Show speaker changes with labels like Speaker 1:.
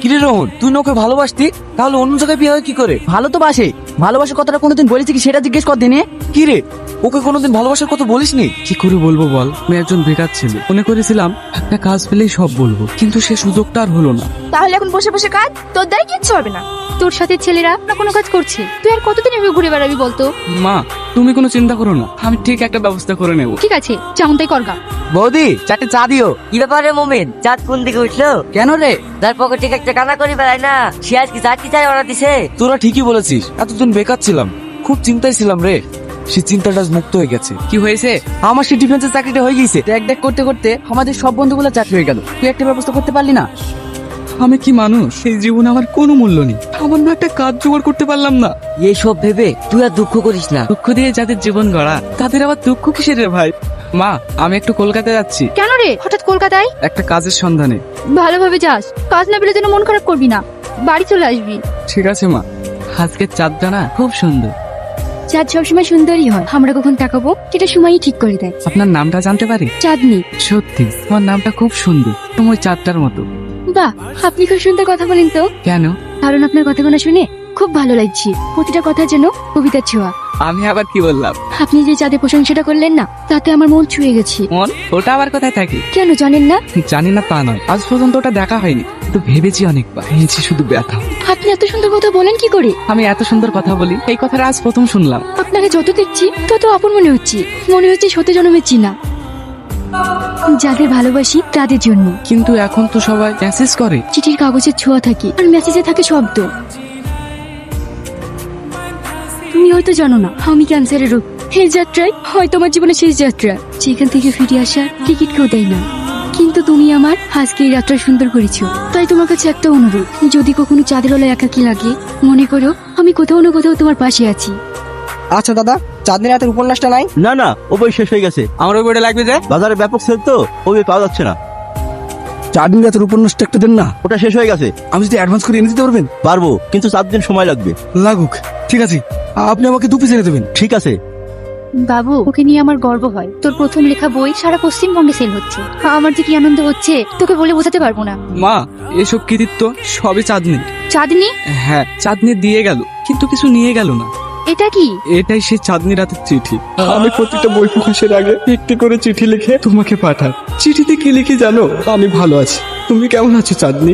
Speaker 1: কিরে রোহন, তুই না ওকে ভালোবাসতি, তাহলে অন্য জায়গায় বিয়ে হয় কি করে?
Speaker 2: ভালো তো বাসে, ভালোবাসার কথাটা কোনোদিন বলেছি কি সেটা জিজ্ঞেস কর দিনে।
Speaker 1: কিরে, ওকে কোনোদিন ভালোবাসার কথা বলিসনি?
Speaker 3: কি করে বলবো বল, আমি একজন বেকার ছেলে, মনে করেছিলাম একটা কাজ পেলেই সব বলবো, কিন্তু সে সুযোগটা আর হলো না।
Speaker 4: তাহলে এখন বসে বসে কাজ, তোর দ্বারা কিচ্ছু হবে না। তোর সাথে ছেলেরা না কোনো কাজ করছে, তুই আর কতদিন এভাবে ঘুরে বেড়াবি বলতো?
Speaker 3: মা, তুমি কোনো চিন্তা করো না, আমি ঠিক একটা ব্যবস্থা করে নেব।
Speaker 4: ঠিক আছে, যেমন তাই করগা।
Speaker 1: বৌদি, চারটে চা দিও।
Speaker 5: কি ব্যাপারে মোমেন, চাঁদ কোন দিকে উঠলো?
Speaker 2: কেন রে?
Speaker 5: তার পকেটে একটা কানা করে বেড়ায় না, সে আজকে চাকরি চাই অর্ডার দিছে।
Speaker 1: তোরা ঠিকই বলেছিস, এতদিন বেকার ছিলাম, খুব চিন্তায় ছিলাম রে। সে চিন্তাটা আজ মুক্ত হয়ে গেছে।
Speaker 3: কি হয়েছে?
Speaker 1: আমার সে ডিফেন্সের চাকরিটা হয়ে গেছে।
Speaker 2: দেখ দেখ করতে করতে আমাদের সব বন্ধুগুলো চাকরি হয়ে গেল, তুই একটা ব্যবস্থা করতে পারলি না?
Speaker 3: আমি কি মানুষ? এই জীবনে আমার কোনো মূল্য নেই, আমার না একটা কাজ জোগাড় করতে পারলাম না।
Speaker 5: এইসব ভেবে তুই আর দুঃখ করিস না।
Speaker 3: দুঃখ দিয়ে যাদের জীবন গড়া, তাদের আবার দুঃখ কিসের রে ভাই? মা, আমি একটু কলকাতায় যাচ্ছি
Speaker 4: কেন রে হঠাৎ কলকাতায়?
Speaker 3: একটা কাজের সন্ধানে।
Speaker 4: ভালোভাবে যাস, কাজ না পেলে যেন মন খারাপ করবি না, বাড়ি চলে আসবি।
Speaker 3: ঠিক আছে মা, আজকের চাঁদটা না খুব সুন্দর।
Speaker 4: চাঁদ সবসময় সুন্দরই হয়, আমরা কখন তাকাবো সেটা সময়ই ঠিক করে দেয়।
Speaker 3: আপনার নামটা জানতে পারি?
Speaker 4: চাঁদনি।
Speaker 3: সত্যি তোমার নামটা খুব সুন্দর, তোমার চাঁদটার মতো।
Speaker 4: বাহ, আপনি খুব সুন্দর কথা বলেন তো।
Speaker 3: কেন?
Speaker 4: কারণ আপনার কথাগুলো শুনে খুব ভালো লাগছে, প্রতিটা কথা যেন কবিতার ছোঁয়া।
Speaker 3: আমি আবার কি বললাম?
Speaker 4: আপনি যে চাঁদের প্রশংসাটা করলেন না, তাতে আমার মন ছুঁয়ে গেছে।
Speaker 3: মন? ওটা আবার কোথায় থাকে?
Speaker 4: কেন জানেন না?
Speaker 3: জানি না তা নয়, আজ পর্যন্ত ওটা দেখা হয়নি, তো ভেবেছি অনেকবার, নিয়েছি শুধু ব্যথা।
Speaker 4: আপনি এত সুন্দর কথা বলেন কি করে?
Speaker 3: আমি এত সুন্দর কথা বলি, এই কথাটা আজ প্রথম শুনলাম।
Speaker 4: আপনাকে যত দেখছি তত আপন মনে হচ্ছে, মনে হচ্ছে সত্যি জন্মের চিনা। যাদের ভালোবাসি তাদের জন্য।
Speaker 3: কিন্তু এখন তো সবাই মেসেজ করে।
Speaker 4: চিঠির কাগজের ছোঁয়া থাকে আর মেসেজে থাকে শব্দ। তুমি হয়তো জানো না, আমি ক্যান্সারের রোগ। এই যাত্রায় হয়তো আমার জীবনের শেষ যাত্রা, যেখান থেকে ফিরে আসার টিকিট কেউ দেয় না। কিন্তু তুমি আমার আজকে এই যাত্রা সুন্দর করেছো, তাই তোমার কাছে একটা অনুরোধ, যদি কখনো চাঁদের আলোয় একাকী লাগে, মনে করো আমি কোথাও না কোথাও তোমার পাশে আছি।
Speaker 2: আচ্ছা দাদা, চাঁদনি রাতের উপন্যাসটা নাই?
Speaker 6: না না, ও বই শেষ হয়ে গেছে।
Speaker 3: আমার ওই বইটা লাগবে যে?
Speaker 6: বাজারে ব্যাপক সেল তো, ও বই পাওয়া যাচ্ছে না।
Speaker 7: চাঁদনি রাতের উপন্যাসটা একটা দেন না,
Speaker 6: ওটা শেষ হয়ে গেছে।
Speaker 7: আমি যদি অ্যাডভান্স করে এনে দিতে পারবেন?
Speaker 6: পারবো, কিন্তু 7 দিন সময় লাগবে।
Speaker 7: লাগুক, ঠিক আছে, আপনি আমাকে 2 পিস এনে দেবেন।
Speaker 6: ঠিক আছে।
Speaker 4: বাবু, ওকে নিয়ে আমার গর্ব হয়। তোর প্রথম লেখা বই সারা পশ্চিমবঙ্গে সেল হচ্ছে, আমার যে কি আনন্দ হচ্ছে তোকে বলে বোঝাতে পারবো না।
Speaker 3: মা, এসব কৃতিত্ব সবই চাঁদনি।
Speaker 4: চাঁদনি?
Speaker 3: হ্যাঁ, চাঁদনি দিয়ে গেল, কিন্তু কিছু নিয়ে গেল না।
Speaker 4: এটা কি?
Speaker 3: এটাই সেই চাঁদনি রাতের চিঠি। আমি প্রতিটা বই প্রকাশের আগে একটি করে চিঠি লিখে তোমাকে পাঠাই। চিঠিতে কি লিখি জানো? আমি ভালো আছি, তুমি কেমন আছো চাঁদনি?